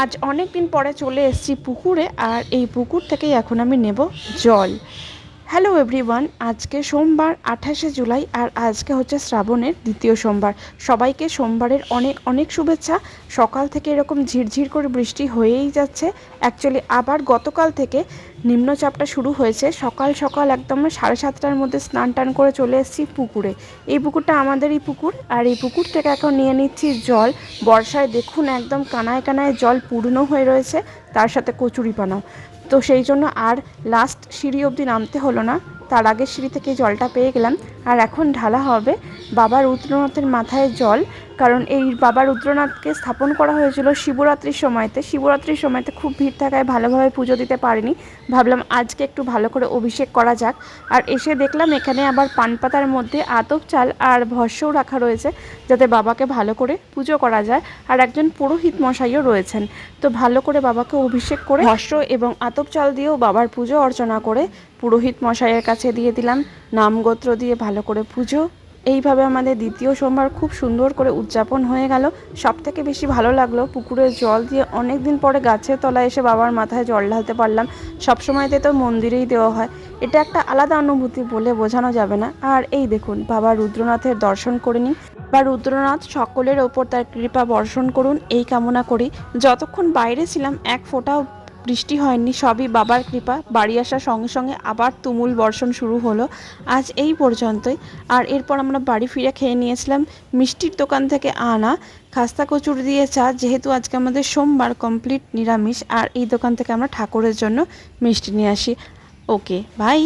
আজ অনেক দিন পরে চলে এসেছি পুকুরে, আর এই পুকুর থেকেই এখন আমি নেব জল। হ্যালো এভরিওয়ান, আজকে সোমবার 28শে জুলাই, আর আজকে হচ্ছে শ্রাবণের দ্বিতীয় সোমবার। সবাইকে সোমবারের অনেক অনেক শুভেচ্ছা। সকাল থেকে এরকম ঝিরঝির করে বৃষ্টি হয়েই যাচ্ছে। অ্যাকচুয়ালি আবার গতকাল থেকে নিম্নচাপটা শুরু হয়েছে। সকাল সকাল একদম 7:30টার মধ্যে স্নান টান করে চলে এসেছি পুকুরে। এই পুকুরটা আমাদেরই পুকুর, আর এই পুকুর থেকে এখন নিয়ে নিচ্ছি জল। বর্ষায় দেখুন একদম কানায় কানায় জল পূর্ণ হয়ে রয়েছে, তার সাথে কচুরিপানাও। তো সেই জন্য আর লাস্ট সিঁড়ি অবধি নামতে হলো না, তার আগের সিঁড়ি থেকে জলটা পেয়ে গেলাম। আর এখন ঢালা হবে বাবা রুদ্রনাথের মাথায় জল, কারণ এই বাবা রুদ্রনাথকে স্থাপন করা হয়েছিল শিবরাত্রির সময়তে। শিবরাত্রির সময়তে খুব ভিড় থাকায় ভালোভাবে পুজো দিতে পারিনি। ভাবলাম আজকে একটু ভালো করে অভিষেক করা যাক। আর এসে দেখলাম এখানে আবার পানপাতার মধ্যে আতপ চাল আর ভস্যও রাখা রয়েছে, যাতে বাবাকে ভালো করে পুজো করা যায়। আর একজন পুরোহিত মশাইও রয়েছেন। তো ভালো করে বাবাকে অভিষেক করে ভস্য এবং আতপ চাল দিয়েও বাবার পুজো অর্চনা করে পুরোহিত মশাইয়ের কাছে দিয়ে দিলাম। নামগোত্র দিয়ে ভালো করে পুজো। এইভাবে আমাদের দ্বিতীয় সোমবার খুব সুন্দর করে উদযাপন হয়ে গেল। সবথেকে বেশি ভালো লাগলো পুকুরের জল দিয়ে অনেক দিন পরে গাছের তলায় এসে বাবার মাথায় জল ঢালতে পারলাম। সবসময়তে তো মন্দিরেই দেওয়া হয়, এটা একটা আলাদা অনুভূতি বলে বোঝানো যাবে না। আর এই দেখুন বাবা রুদ্রনাথের দর্শন করে নিই। বা রুদ্রনাথ সকলের ওপর তার কৃপা বর্ষণ করুন, এই কামনা করি। যতক্ষণ বাইরে ছিলাম এক ফোঁটাও বৃষ্টি হয়নি, সবই বাবার কৃপা। বাড়ি আসার সঙ্গে সঙ্গে আবার তুমুল বর্ষণ শুরু হলো। আজ এই পর্যন্তই। আর এরপর আমরা বাড়ি ফিরে খেয়ে নিয়েছিলাম মিষ্টির দোকান থেকে আনা খাস্তা কচুরি দিয়ে চা, যেহেতু আজকে আমাদের সোমবার কমপ্লিট নিরামিষ। আর এই দোকান থেকে আমরা ঠাকুরের জন্য মিষ্টি নিয়ে আসি। ওকে, বাই।